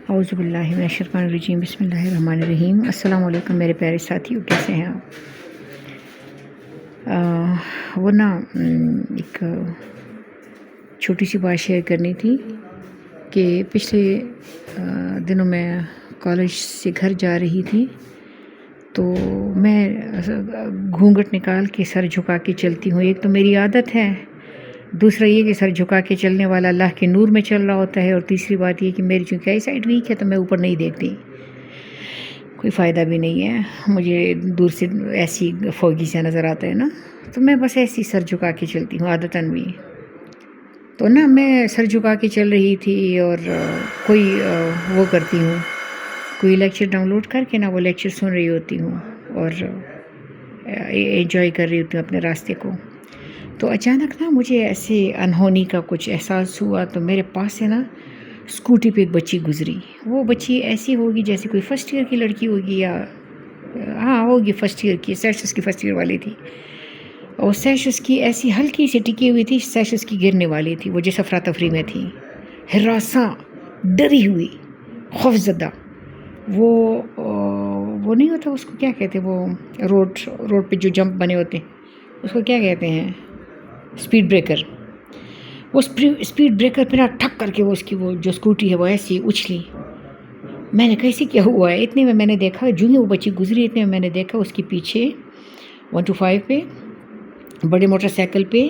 اعوذ باللہ من الشیطان الرجیم، بسم اللہ الرحمن الرحیم۔ السلام علیکم میرے پیارے ساتھیوں، کیسے ہیں آپ؟ وہ نا ایک چھوٹی سی بات شیئر کرنی تھی کہ پچھلے دنوں میں کالج سے گھر جا رہی تھی تو میں گھونگھٹ نکال کے سر جھکا کے چلتی ہوں۔ ایک تو میری عادت ہے، دوسرا یہ کہ سر جھکا کے چلنے والا اللہ کے نور میں چل رہا ہوتا ہے، اور تیسری بات یہ کہ میری چونکہ آئی سائٹ ویک ہے تو میں اوپر نہیں دیکھتی، کوئی فائدہ بھی نہیں ہے، مجھے دور سے ایسی فوگی سے نظر آتا ہے نا، تو میں بس ایسی سر جھکا کے چلتی ہوں عادتاً بھی۔ تو نا میں سر جھکا کے چل رہی تھی اور کوئی وہ کرتی ہوں، کوئی لیکچر ڈاؤن لوڈ کر کے نا وہ لیکچر سن رہی ہوتی ہوں اور انجوائے کر رہی ہوتی ہوں اپنے راستے کو۔ تو اچانک نا مجھے ایسے انہونی کا کچھ احساس ہوا، تو میرے پاس سے نا اسکوٹی پہ ایک بچی گزری۔ وہ بچی ایسی ہوگی جیسے کوئی فرسٹ ایئر کی لڑکی ہوگی، یا ہاں ہوگی فرسٹ ایئر کی، سیشس کی فرسٹ ایئر والی تھی، اور سیشس کی ایسی ہلکی سی ٹکی ہوئی تھی، سیشس کی گرنے والی تھی، وہ جس افراتفری میں تھی، ہراساں، ڈری ہوئی، خوفزدہ۔ وہ نہیں ہوتا، اس کو کیا کہتے ہیں، وہ روڈ پہ جو جمپ بنے ہوتے ہیں اس کو کیا کہتے ہیں، اسپیڈ بریکر۔ وہ اسپیڈ بریکر پہ نا ٹھک کر کے وہ جو اسکوٹی ہے وہ ایسی اچھلی۔ میں نے کیسے کیا ہوا ہے، اتنے میں نے دیکھا، جو ہی وہ بچی گزری اتنے میں نے دیکھا اس کے پیچھے 125 پہ بڑے موٹر سائیکل پہ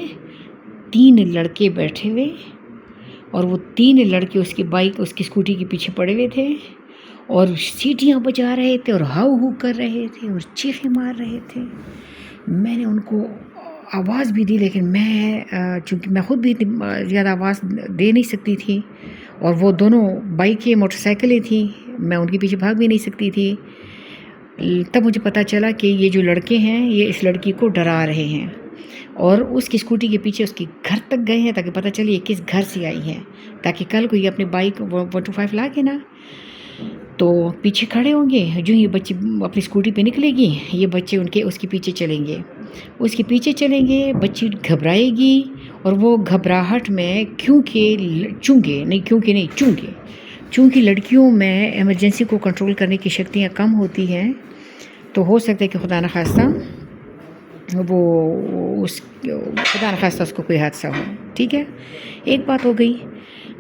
3 لڑکے بیٹھے ہوئے، اور وہ 3 لڑکے اس کی بائک، اس کی اسکوٹی کے پیچھے پڑے ہوئے تھے، اور سیٹیاں بجا رہے تھے اور ہاؤ ہو کر رہے تھے اور چیخیں مار رہے تھے۔ میں نے ان کو آواز بھی دی، لیکن چونکہ میں خود بھی اتنی زیادہ آواز دے نہیں سکتی تھی، اور وہ دونوں بائکیں موٹر سائیکلیں تھیں، میں ان کے پیچھے بھاگ بھی نہیں سکتی تھی۔ تب مجھے پتہ چلا کہ یہ جو لڑکے ہیں یہ اس لڑکی کو ڈرا رہے ہیں، اور اس کی اسکوٹی کے پیچھے اس کے گھر تک گئے ہیں تاکہ پتہ چلے یہ کس گھر سے آئی ہے، تاکہ کل کو یہ اپنی بائک 125 لا کے نا تو پیچھے کھڑے ہوں گے، جو یہ بچی اپنی اسکوٹی پہ نکلے گی یہ بچے اس کے پیچھے چلیں گے، بچی گھبرائے گی، اور وہ گھبراہٹ میں چونکہ لڑکیوں میں ایمرجنسی کو کنٹرول کرنے کی شکتیاں کم ہوتی ہیں، تو ہو سکتا ہے کہ خدا نخواستہ اس کو کوئی حادثہ ہو۔ ٹھیک ہے، ایک بات ہو گئی۔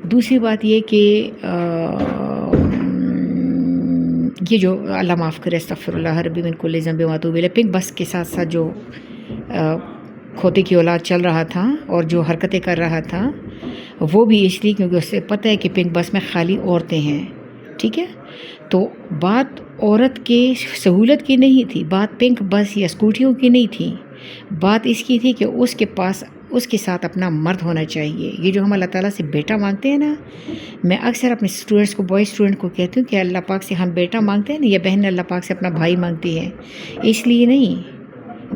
دوسری بات یہ کہ یہ جو اللہ معاف کرے، استغفر اللہ ربی من کل ذنب و اتوب الیہ، پنک بس کے ساتھ ساتھ جو کھوتے کی اولاد چل رہا تھا اور جو حرکتیں کر رہا تھا، وہ بھی اس لیے کیونکہ اسے پتہ ہے کہ پنک بس میں خالی عورتیں ہیں۔ ٹھیک ہے، تو بات عورت کے سہولت کی نہیں تھی، بات پنک بس یا اسکوٹیوں کی نہیں تھی، بات اس کی تھی کہ اس کے ساتھ اپنا مرد ہونا چاہیے۔ یہ جو ہم اللہ تعالیٰ سے بیٹا مانگتے ہیں نا، میں اکثر اپنے اسٹوڈنٹس کو، بوائے اسٹوڈنٹ کو کہتی ہوں کہ اللہ پاک سے ہم بیٹا مانگتے ہیں نا، یا بہن اللہ پاک سے اپنا بھائی مانگتی ہے، اس لیے نہیں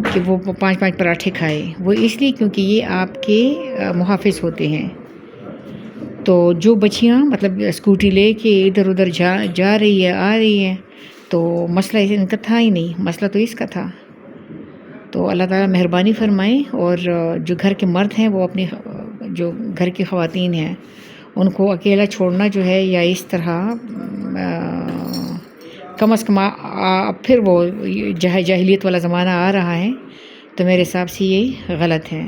کہ وہ 5 پراٹھے کھائے، وہ اس لیے کیونکہ یہ آپ کے محافظ ہوتے ہیں۔ تو جو بچیاں مطلب اسکوٹی لے کے ادھر ادھر جا رہی ہے، آ رہی ہے، تو مسئلہ ان کا تھا ہی نہیں، مسئلہ تو اس کا تھا۔ تو اللہ تعالیٰ مہربانی فرمائیں، اور جو گھر کے مرد ہیں وہ اپنی جو گھر کی خواتین ہیں ان کو اکیلا چھوڑنا جو ہے، یا اس طرح کم از کم پھر وہ جاہلیت والا زمانہ آ رہا ہے، تو میرے حساب سے یہ غلط ہے۔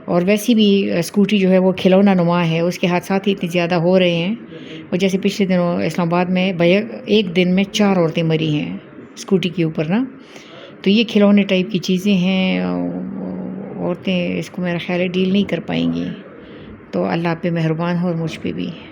اور ویسی بھی اسکوٹی جو ہے وہ کھلونا نما ہے، اس کے حادثات ہی اتنے زیادہ ہو رہے ہیں، اور جیسے پچھلے دنوں اسلام آباد میں ایک دن میں 4 عورتیں مری ہیں اسکوٹی کے اوپر نا، تو یہ کھلونے ٹائپ کی چیزیں ہیں، عورتیں اس کو میرا خیال ہے ڈیل نہیں کر پائیں گی۔ تو اللہ پہ مہربان ہو اور مجھ پہ بھی۔